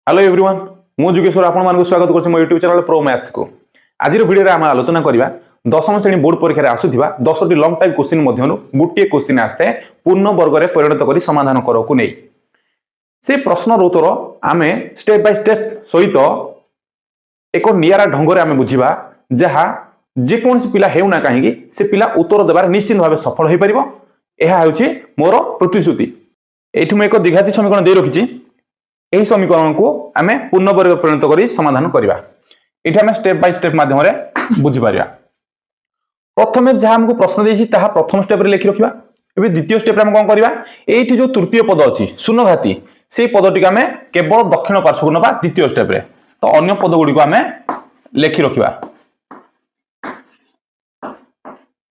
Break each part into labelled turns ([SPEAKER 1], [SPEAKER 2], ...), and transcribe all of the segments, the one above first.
[SPEAKER 1] Hello everyone मु जुगेश्वर आपण मानक स्वागत करछि मो YouTube चैनल प्रो मैथ्स को। आज वीडियो रे हम आलोचना करिबा दशम श्रेणी बोर्ड परीक्षा रे आसुथिबा 10टी लॉन्ग टाइप क्वेश्चन मध्यनु गुटिए क्वेश्चन आस्ते पूर्ण वर्ग रे परिणत करी समाधान करो को नै से प्रश्न रो उत्तर आमे स्टेप बाय स्टेप सहित एक नियारा ढंग रे आमे बुझिबा जहा जे कोनसी पिला हेउना काहेकी से पिला उत्तर देबार निश्चित भाबे सफल होई परिबो। एहा हेउची मोर प्रतिश्रुति। एठु म एक द्विघाती समीकरण दे रखिछि। यही समीकरण को आम पूर्ण वर्ग परिणत कर समाधान करवा। ये आम स्टेप बाय स्टेप माध्यम बुझीपर। प्रथम जहाँ हमको प्रश्न देती प्रथम स्टेप लिखि रखा। द्वितीय स्टेप आम कौन करवा ये जो तृतीय पद अच्छी शून्यघाती से पदटी आम केवल दक्षिण पार्श्व को ना द्वितीय स्टेप तो अन्य पद गुड़ी आम लिखि रखा।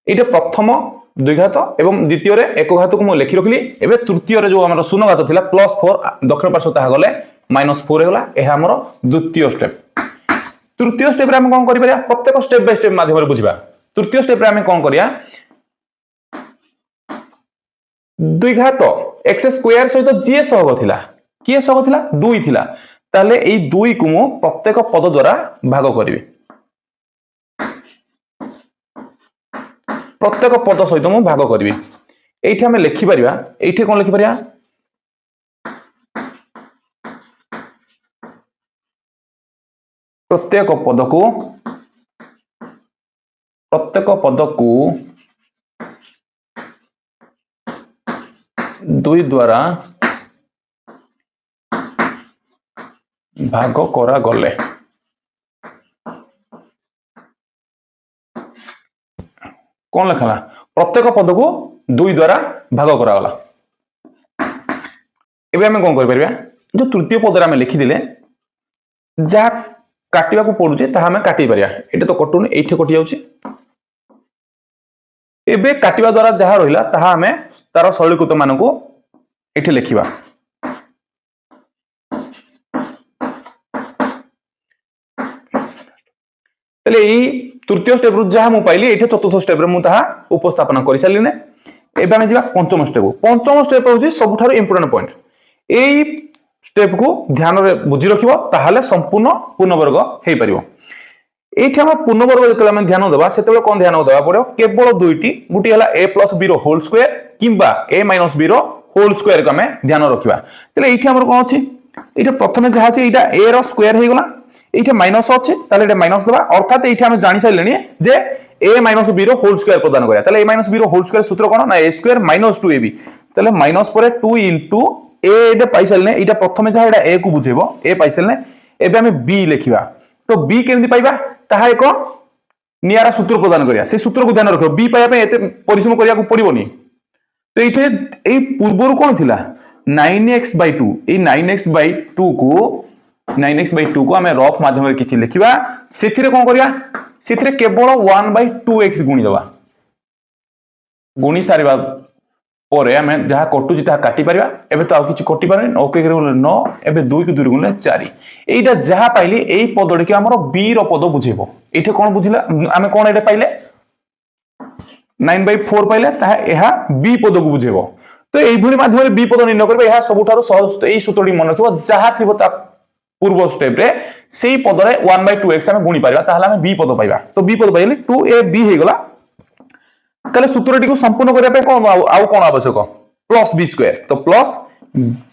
[SPEAKER 1] ये प्रथम द्विघात एवं द्वितीय एक घात को लिखि रखिली। एवं तृतीय जो आम शून्यघात था +4 दक्षिण पार्श्व ताहा गले -4 होगा। यह आम द्वितीय स्टेप। तृतीय स्टेप आम कौन कर प्रत्येक स्टेप बाय स्टेप माध्यम बुझा। तृतीय स्टेप आम कौन करिया द्विघात x स्क्वायर सहित जी सहग थिला किए सहग थिला 2 थिला ताले एई 2 को मु प्रत्येक पद द्वारा भाग करिवि। प्रत्येक पद सहित मु भाग करी। ये आम लिखिपर ये कौन लिखिपर प्रत्येक पद को 2 द्वारा भाग करा गले। कौन लिखला प्रत्येक पद को 2 द्वारा भाग करा गला। एबे हमें कौन कर जो तृतीय पद आम लिखिदे जहाँ काटिबा को पड़ुचे ताहा हमें काटि परिया। एटा तो कटुनी एठी कटि जाउची। एबे काटिबा द्वारा जहाँ रहिला ताहा हमें तार सरलीकृत मान को एठी लिखिबा। तले एई तृतीय स्टेप रु जहाँ मु पाइली एठी चतुर्थ स्टेप रे मु ताहा उपस्थापन करि सालिने। एबे हम जिबा पंचम स्टेप। पंचम स्टेप होची सबुठारु इंपोर्टेंट पॉइंट। एई स्टेप को ध्यान रे बुझी रखिबो ताहाले संपूर्ण पूर्ण वर्ग हेई परिबो। एठी हम पूर्ण वर्ग जतले हम ध्यान देबा सेतले कोन ध्यान देबा पड़ो केवल दुईटी गुटी हला a + b रो होल स्क्वायर किबा a - b रो होल स्क्वायर को हम ध्यान रखिबा। तले एठी हमर कोन अछि एटा प्रथमे जहा अछि एटा a रो स्क्वायर हे गला एठी माइनस अछि ताले एटा माइनस देबा अर्थात एठी हम जानि साइलेनी जे a - b रो होल स्क्वायर प्रदान करिया। ताले a - b रो होल स्क्वायर सूत्र कोन ना a² - 2ab ताले माइनस परे 2 * a एटा पाइसलने एटा प्रथमे जहा एटा a को बुझेबो a पाइसलने। एबे हम b लिखिबा तो b केमि पाइबा ताहा एक नियारा सूत्र प्रदान करिया। से सूत्र को ध्यान रखो b पाया पे एते परिश्रम करिया को पड़िबोनी। तो एथे ए पूर्वरु कोन थिला 9x/2 ए 9x/2 को हमें रफ माध्यम रे किछि लिखिबा। सेथिरे कोन करिया सेथिरे केवल 1/2x गुणी दबा। गुणी सारिबा परे हमें जहाँ कटुची ताहा काटि परिबा। एबे तो आ किछि कटि पारे 9 के गुणले 9 एबे 2 के 2 गुणले 4 एटा जहाँ पाइली एई पदडी के हमर b रो पद बुझेबो। एठे कोन बुझिला आमे कोन एटा पाइले 9/4 पाइले ताहा एहा b पद को बुझेबो। तो एई भली माध्यम रे b पद निर्णय करबे। एहा सबुठारो सहज एई सूत्रडी मन रखिबो जहाँ थिबो ता पूर्व स्टेप रे सेई पद रे 1/2x आमे गुणी परिबा ताहाले आमे b पद पाइबा। तो b पद पाइले 2ab हे गला। ताले सूत्रटी को संपूर्ण करिया पे कोन आउ कोन आवश्यक +b²। तो प्लस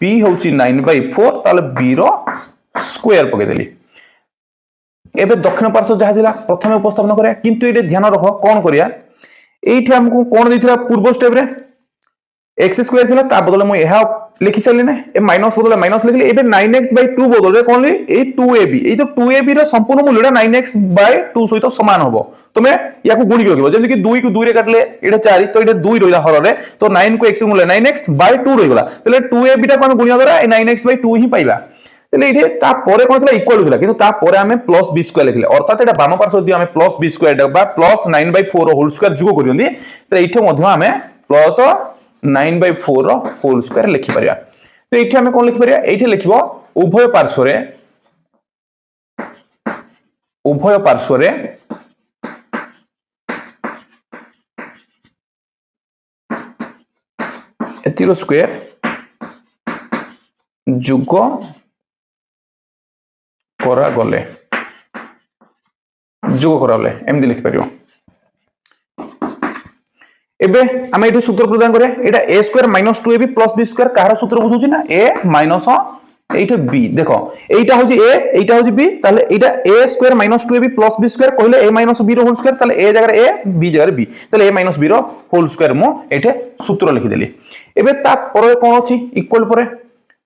[SPEAKER 1] b होची 9/4 ताले b रो स्क्वायर पके देली। एबे दक्षिण पार्श्व जहा दिला प्रथमे उपस्थापन करिया किंतु एटे ध्यान रखो कोन करिया एठी हमको कोन दिथिला पूर्व स्टेप रे x² थिला ता बदले मु एहा लिखि सलिने ए माइनस बदले माइनस लिखली। एबे 9x/2 बदले कोन ली ए 2ab ए तो 2ab रो संपूर्ण मूल्यटा 9x/2 सहित समान हबो। तमे या को गुणी रखिबो जेमि कि 2 को 2 रे काटले एटा 4 तो एटा 2 रहिला हर रे तो 9 को x गुणले 9x/2 रहि गला। तले 2ab टा कोन गुणिया द्वारा ए 9x/2 ही पाइबा। तले एठे ता परे कोन थिला इक्वल थिला किंतु ता परे हमें +b² लिखले अर्थात एटा वाम पार्श्व यदि हमें +b² बा +9/4 रो होल स्क्वायर जुगो करियंदी त एठे मध्य हमें +9/4 रो होल स्क्वायर लिखि परिया। तो एठी हमें कोन लिखि परिया एठी लिखिबो उभय पार्श्व रे एतिरो स्क्वायर जुग करा गले जोग करा गले एमती लिखि परियो एबे आमे एठी सूत्र प्रदान करे एटा a square minus 2ab plus b square कहार सूत्र बुझुची ना a माइनस एटा b देखो एटा होजी a एटा होजी b ताले एटा a square minus 2ab plus b square कहले a माइनस b रो होल स्क्वायर ताले a जगह a b जगह b ताले a माइनस b रो होल स्क्वायर मो एठे सूत्र लिखि देली एबे ता परे कोन अछि इक्वल परे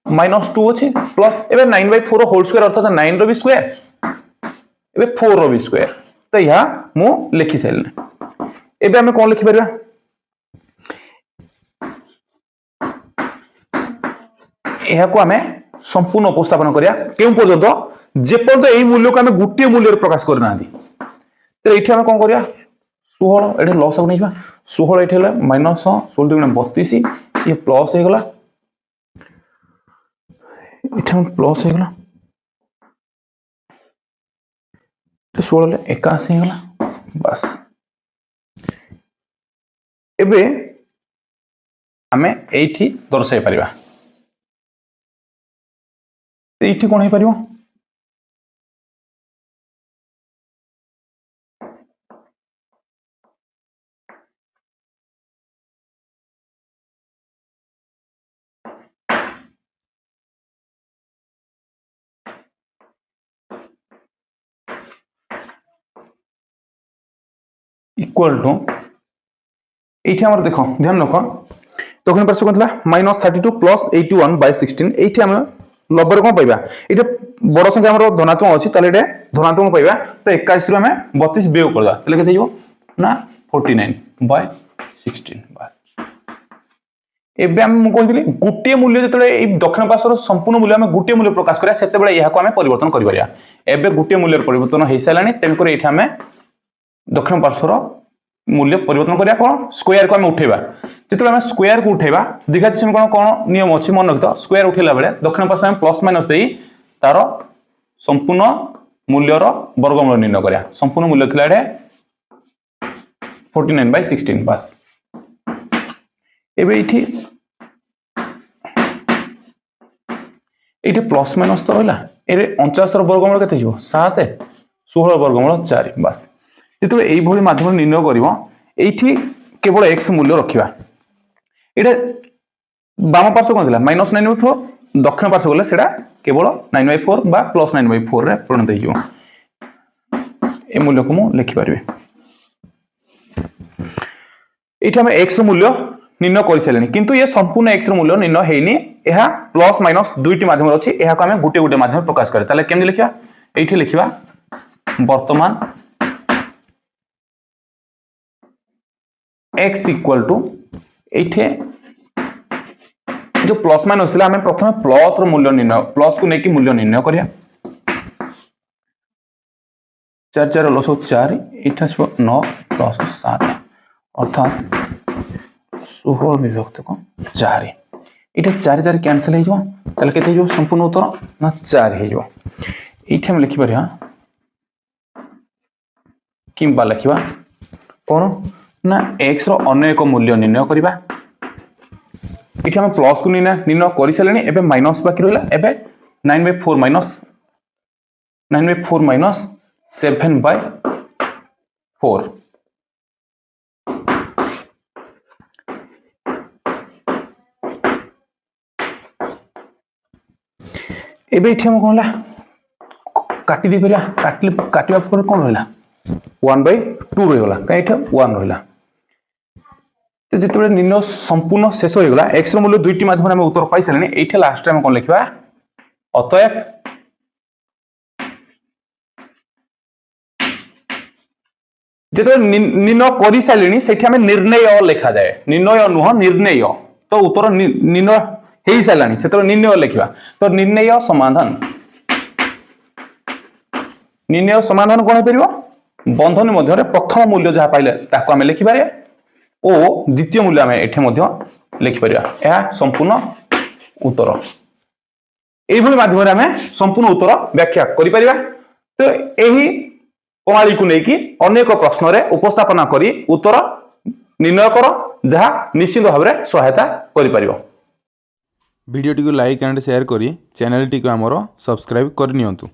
[SPEAKER 1] माइनस 2 अछि प्लस एबे 9/4 रो होल स्क्वायर अर्थात 9 रो b स्क्वायर एबे 4 रो b स्क्वायर त या मो लिखि सेलने एबे हमें कोन लिखि परबा यह को आमे संपूर्ण उपस्थापन करिया केउ पर्यंत जे पर्यंत एई मूल्य को आमे गुटिए मूल्य रे प्रकाश करना दी त एठी आमे कोन करिया 16 एठी लॉस हो नैबा 16 एठी हला माइनस 16 दुगुणे 32 ये प्लस हे गला एठी हम प्लस हे गला 16 ले 81 हे गला बस एबे आमे एठी दर्शाई परिबा एठी कोन हे परिबो इक्वल टू एठी हमर देखो ध्यान रखो तखन पार्श्व कोनला -32 प्लस 81/16 एठी हम लब्बर कोन पाइबा एटा बड़ संख्या हमर धनात्मक अछि तले एटा धनात्मक पाइबा तो 21 रु हमें 32 बेव करबा तले केते हिबो ना 49/16 बस एबे हम कहथिली गुटिए मूल्य जतले ए दक्षिण पार्श्वर संपूर्ण मूल्य हम गुटिए मूल्य प्रकाश करिया सेते बेले यहा को हम परिवर्तन करि परिया एबे गुटिए मूल्य परिवर्तन हेइ सालानी तेन करे एठी हमें दक्षिण पार्श्वर मूल्य परिवर्तन करिया कोन स्क्वायर को हम उठेबा जतले हम स्क्वायर को उठेबा दिखाछि हम कोन नियम अछि मन रखतो स्क्वायर उठेला बेले दक्षिण पार्श्व हम प्लस माइनस देई तारो संपूर्ण मूल्य रो वर्गमूल निर्णय करिया संपूर्ण मूल्य थिला एडे 49/16 बस एबे इठी प्लस माइनस तो रहला एरे 49 रो वर्गमूल केते हिबो 7 16 वर्गमूल 4 बस जेतबे एई भली माध्यम निर्णय करिवो एठी केवल x मूल्य रखिबा एटा बाम पार्श्व कोन दिला -9/4 दक्षिण पार्श्व गले सेडा केवल 9/4 बा प्लस 9/4 रे परिणत हियो ए मूल्य को मु लिखि परबे एठी हम x रो मूल्य निर्णय कर सलेनी किंतु ये संपूर्ण x रो मूल्य निर्णय हेनी एहा प्लस माइनस दुईटी माध्यम अछि एहा को हम गुटे गुटे माध्यम प्रकाश करे ताले केमि लिखिबा एठी लिखिबा वर्तमान x इक्वल टू एठे जो प्लस माइनस थिला हमें प्रथम प्लस रो मूल्य निर्णय प्लस को नेकी मूल्य निर्णय करिया 4 4 लस 4 एठा 9 प्लस 7 अर्थात 16 विभक्त को 4 एठा 4 4 कैंसिल हे जो तले केते जो संपूर्ण उत्तर ना 4 हे जो एठे हम लिखि परिया किंबा लिखिबा कोन ना x रो अन्य एक मूल्य निर्णय करिबा इठी हम प्लस को निर्णय करि सलेनी एबे माइनस बाकी रहला एबे 9/4 माइनस 7/4 एबे इठी हम कोनला काटी दे परिया काटिबा पर कोन रहला 1/2 रहला काई एठा 1 रहला तो जितबे निर्णय संपूर्ण शेष हो गला x रो मूल्य दुईटी माध्यम हम उत्तर पाई सलेनी एठे लास्ट टाइम कोन लिखबा अतएव जितबे निर्णय करि सलेनी सेठी हम निर्णय लिखा जाय निर्णय नुह निर्णय तो उत्तर निर्णय हेई सलानी सेतो निर्णय लिखबा तो निर्णय समाधान कोन हे परिबो बंधन मध्य प्रथम मूल्य जहा पाइले ताको हम लिखि पारे ओ द्वितीय मूल्य हम एठे मध्य लिखि परिबा या संपूर्ण उत्तर एई भली माध्यम हम संपूर्ण उत्तर व्याख्या करि परिबा तो एही प्रणाली को नेकी अनेक प्रश्न रे उपस्थापना करी उत्तर निर्णय कर जहा निश्चित भाव में सहायता करि परिबो।
[SPEAKER 2] वीडियो टी को लाइक एंड शेयर करी चैनल टी को हमरो सब्सक्राइब कर नियंतु।